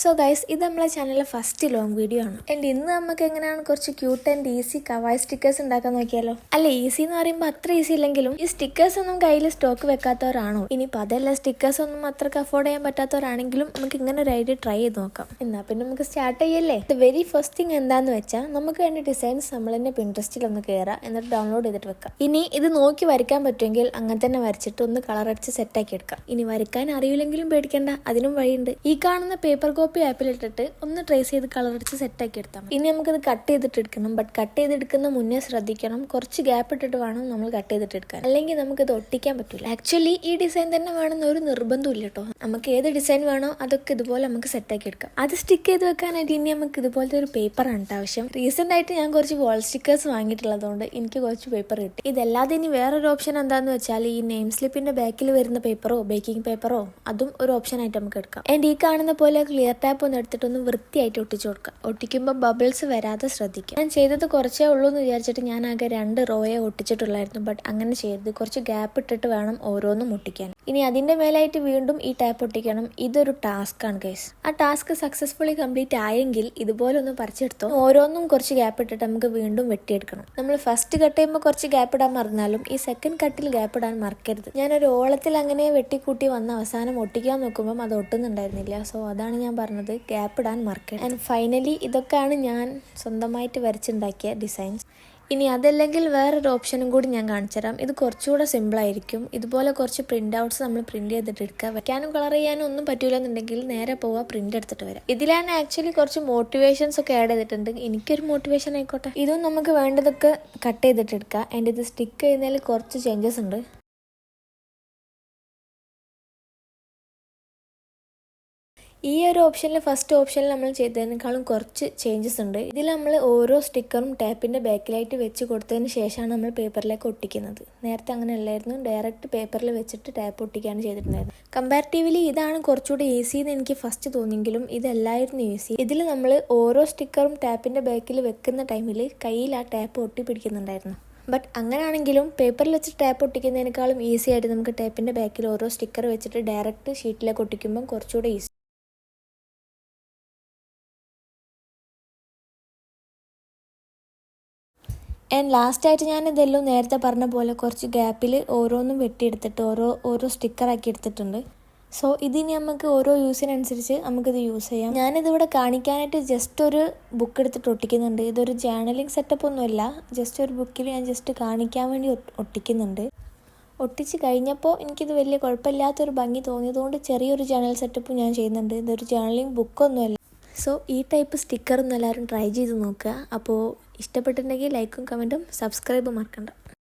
So guys, ഇത് നമ്മളെ ചാനലിലെ ഫസ്റ്റ് ലോങ് വീഡിയോ ആണ്. ആൻഡ് ഇന്ന് നമുക്ക് എങ്ങനെയാണ് കുറച്ച് cute and easy kawaii stickers ഉണ്ടാക്കാൻ നോക്കിയാലോ. അല്ല, ഈസി എന്ന് പറയുമ്പോൾ അത്ര ഈസി ഇല്ലെങ്കിലും ഈ സ്റ്റിക്കേഴ്സ് ഒന്നും കയ്യിൽ സ്റ്റോക്ക് വെക്കാത്തവരാണോ, ഇനിയിപ്പോൾ അതല്ല സ്റ്റിക്കേഴ്സ് ഒന്നും അത്രക്ക് അഫോർഡ് ചെയ്യാൻ പറ്റാത്തവരാണെങ്കിലും നമുക്ക് ഇങ്ങനെ ഒരു ഐഡിയ ട്രൈ ചെയ്ത് നോക്കാം. എന്നാ പിന്നെ നമുക്ക് സ്റ്റാർട്ട് ചെയ്യല്ലേ. ദ വെരി ഫസ്റ്റ് തിങ് എന്താന്ന് വെച്ചാൽ നമുക്ക് വേണ്ട ഡിസൈൻസ് നമ്മൾ തന്നെ പിൻട്രസ്റ്റിൽ ഒന്ന് കയറാം, എന്നിട്ട് ഡൗൺലോഡ് ചെയ്തിട്ട് വെക്കാം. ഇനി ഇത് നോക്കി വരയ്ക്കാൻ പറ്റുമെങ്കിൽ അങ്ങനെ തന്നെ വരച്ചിട്ട് ഒന്ന് കളർ അടിച്ച് സെറ്റാക്കി എടുക്കാം. ഇനി വരയ്ക്കാൻ അറിയില്ലെങ്കിലും പേടിക്കേണ്ട, അതിനും വഴിയുണ്ട്. ഈ കാണുന്ന പേപ്പർ കോപ്പി ആപ്പിൽ ഇട്ടിട്ട് ഒന്ന് ട്രേസ് ചെയ്ത് കളർ അടിച്ച് സെറ്റാക്കി എടുത്താൽ മതി. ഇനി നമുക്കിത് കട്ട് ചെയ്തിട്ട് എടുക്കണം. ബട്ട് കട്ട് ചെയ്തെടുക്കുന്ന മുന്നേ ശ്രദ്ധിക്കണം, കുറച്ച് ഗ്യാപ്പ് ഇട്ടിട്ട് വേണം നമ്മൾ കട്ട് ചെയ്തിട്ട് എടുക്കാൻ, അല്ലെങ്കിൽ നമുക്കിത് ഒട്ടിക്കാൻ പറ്റില്ല. ആക്ച്വലി ഈ ഡിസൈൻ തന്നെ വേണമെന്ന് ഒരു നിർബന്ധമില്ല കേട്ടോ. നമുക്ക് ഏത് ഡിസൈൻ വേണോ അതൊക്കെ ഇതുപോലെ നമുക്ക് സെറ്റാക്കി എടുക്കാം. അത് സ്റ്റിക്ക് ചെയ്ത് വെക്കാനായിട്ട് ഇനി നമുക്ക് ഇതുപോലത്തെ ഒരു പേപ്പറാണ് ആവശ്യം. റീസെന്റ് ആയിട്ട് ഞാൻ കുറച്ച് വാൾ സ്റ്റിക്കേഴ്സ് വാങ്ങിയിട്ടുള്ളതുകൊണ്ട് എനിക്ക് കുറച്ച് പേപ്പർ കിട്ടി. ഇതല്ലാതെ ഇനി വേറൊരു ഓപ്ഷൻ എന്താന്ന് വെച്ചാൽ ഈ നെയിം സ്ലിപ്പിന്റെ ബാക്കിൽ വരുന്ന പേപ്പറോ ബേക്കിംഗ് പേപ്പറോ അതും ഒരു ഓപ്ഷൻ ആയിട്ട് നമുക്ക് എടുക്കാം. ആൻഡ് ഈ കാണുന്ന പോലെ ക്ലിയർ ടാപ്പ് ഒന്ന് എടുത്തിട്ടൊന്ന് വൃത്തിയായിട്ട് ഒട്ടിച്ചു കൊടുക്കാം. ഒട്ടിക്കുമ്പോൾ ബബിൾസ് വരാതെ ശ്രദ്ധിക്കാം. ഞാൻ ചെയ്തത് കുറച്ചേ ഉള്ളൂ എന്ന് വിചാരിച്ചിട്ട് ഞാൻ ആകെ 2 റോയെ ഒട്ടിച്ചിട്ടുള്ളായിരുന്നു. ബട്ട് അങ്ങനെ ചെയ്യരുത്, കുറച്ച് ഗ്യാപ്പ് ഇട്ടിട്ട് വേണം ഓരോന്നും ഒട്ടിക്കാൻ. ഇനി അതിന്റെ മേലായിട്ട് വീണ്ടും ഈ ടാപ്പ് ഒട്ടിക്കണം. ഇതൊരു ടാസ്ക് ആണ് ഗൈസ്. ആ ടാസ്ക് സക്സസ്ഫുള്ളി കംപ്ലീറ്റ് ആയെങ്കിൽ ഇതുപോലെ ഒന്ന് പറിച്ചെടുത്തോ. ഓരോന്നും കുറച്ച് ഗ്യാപ്പ് ഇട്ടിട്ട് നമുക്ക് വീണ്ടും വെട്ടിയെടുക്കണം. നമ്മൾ ഫസ്റ്റ് കട്ട് ചെയ്യുമ്പോൾ കുറച്ച് ഗ്യാപ്പ് ഇടാൻ മറന്നാലും ഈ സെക്കൻഡ് കട്ടിൽ ഗ്യാപ്പ് ഇടാൻ മറക്കരുത്. ഞാനൊരു ഓളത്തിൽ അങ്ങനെ വെട്ടിക്കൂട്ടി വന്ന അവസാനം ഒട്ടിക്കാൻ നോക്കുമ്പോൾ അത് ഒട്ടുന്നുണ്ടായിരുന്നില്ല. സോ അതാണ് ഞാൻ പറഞ്ഞത്, ഗ്യാപ്പ് ഇടാൻ മറക്കരുത്. ആൻഡ് ഫൈനലി ഇതൊക്കെയാണ് ഞാൻ സ്വന്തമായിട്ട് വരച്ചുണ്ടാക്കിയ ഡിസൈൻസ്. ഇനി അതല്ലെങ്കിൽ വേറൊരു ഓപ്ഷനും കൂടി ഞാൻ കാണിച്ചു തരാം. ഇത് കുറച്ചുകൂടെ സിമ്പിൾ ആയിരിക്കും. ഇതുപോലെ കുറച്ച് പ്രിന്റ് ഔട്ട്സ് നമ്മൾ പ്രിന്റ് ചെയ്തിട്ട് എടുക്കുക. വയ്ക്കാനും കളർ ചെയ്യാനും ഒന്നും പറ്റൂല എന്നുണ്ടെങ്കിൽ നേരെ പോവാ പ്രിന്റ് എടുത്തിട്ട് വരാം. ഇതിലാണ് ആക്ച്വലി കുറച്ച് മോട്ടിവേഷൻസ് ഒക്കെ ആഡ് ചെയ്തിട്ടുണ്ട്. എനിക്കൊരു മോട്ടിവേഷൻ ആയിക്കോട്ടെ. ഇതും നമുക്ക് വേണ്ടതൊക്കെ കട്ട് ചെയ്തിട്ട് എടുക്കുക. ആൻഡ് ഇത് സ്റ്റിക്ക് ചെയ്യുന്നതിൽ കുറച്ച് ചേഞ്ചസ് ഉണ്ട്. ഈ ഒരു ഓപ്ഷനിൽ ഫസ്റ്റ് ഓപ്ഷനിൽ നമ്മൾ ചെയ്തതിനേക്കാളും കുറച്ച് ചേഞ്ചസ് ഉണ്ട്. ഇതിൽ നമ്മൾ ഓരോ സ്റ്റിക്കറും ടാപ്പിന്റെ ബാക്കിലായിട്ട് വെച്ച് കൊടുത്തതിന് ശേഷമാണ് നമ്മൾ പേപ്പറിലേക്ക് ഒട്ടിക്കുന്നത്. നേരത്തെ അങ്ങനെ അല്ലായിരുന്നു, ഡയറക്റ്റ് പേപ്പറിൽ വെച്ചിട്ട് ടാപ്പ് ഒട്ടിക്കാണ് ചെയ്തിട്ടുണ്ടായിരുന്നത്. കമ്പാരിറ്റീവ്ലി ഇതാണ് കുറച്ചുകൂടി ഈസി എന്ന് എനിക്ക് ഫസ്റ്റ് തോന്നിയെങ്കിലും ഇതല്ലായിരുന്നു ഈസി. ഇതിൽ നമ്മൾ ഓരോ സ്റ്റിക്കറും ടാപ്പിന്റെ ബാക്കിൽ വെക്കുന്ന ടൈമിൽ കയ്യിൽ ആ ടാപ്പ് ഒട്ടി പിടിക്കുന്നുണ്ടായിരുന്നു. ബട്ട് അങ്ങനെയാണെങ്കിലും പേപ്പറിൽ വെച്ച് ടാപ്പ് ഒട്ടിക്കുന്നതിനേക്കാളും ഈസി ആയിട്ട് നമുക്ക് ടാപ്പിന്റെ ബാക്കിൽ ഓരോ സ്റ്റിക്കർ വെച്ചിട്ട് ഡയറക്റ്റ് ഷീറ്റിലേക്ക് ഒട്ടിക്കുമ്പോൾ കുറച്ചുകൂടി ഈസി. ആൻഡ് ലാസ്റ്റായിട്ട് ഞാൻ ഇതെല്ലാം നേരത്തെ പറഞ്ഞ പോലെ കുറച്ച് ഗ്യാപ്പിൽ ഓരോന്നും വെട്ടിയെടുത്തിട്ട് ഓരോ സ്റ്റിക്കറാക്കി എടുത്തിട്ടുണ്ട്. സോ ഇതിനി നമുക്ക് ഓരോ യൂസിനനുസരിച്ച് നമുക്കിത് യൂസ് ചെയ്യാം. ഞാനിതിവിടെ കാണിക്കാനായിട്ട് ജസ്റ്റ് ഒരു ബുക്ക് എടുത്തിട്ട് ഒട്ടിക്കുന്നുണ്ട്. ഇതൊരു ജേർണലിംഗ് സെറ്റപ്പ് ഒന്നുമല്ല, ജസ്റ്റ് ഒരു ബുക്കിൽ ഞാൻ ജസ്റ്റ് കാണിക്കാൻ വേണ്ടി ഒട്ടിക്കുന്നുണ്ട്. ഒട്ടിച്ച് കഴിഞ്ഞപ്പോൾ എനിക്കിത് വലിയ കുഴപ്പമില്ലാത്തൊരു ഭംഗി തോന്നിയതുകൊണ്ട് ചെറിയൊരു ജേർണൽ സെറ്റപ്പ് ഞാൻ ചെയ്യുന്നുണ്ട്. ഇതൊരു ജേർണലിംഗ് ബുക്കൊന്നുമല്ല. സോ ഈ ടൈപ്പ് സ്റ്റിക്കറൊന്നും എല്ലാവരും ട്രൈ ചെയ്ത് നോക്കുക. അപ്പോൾ ഇഷ്ടപ്പെട്ടിട്ടുണ്ടെങ്കിൽ ലൈക്കും കമൻറ്റും സബ്സ്ക്രൈബും മറക്കണ്ട.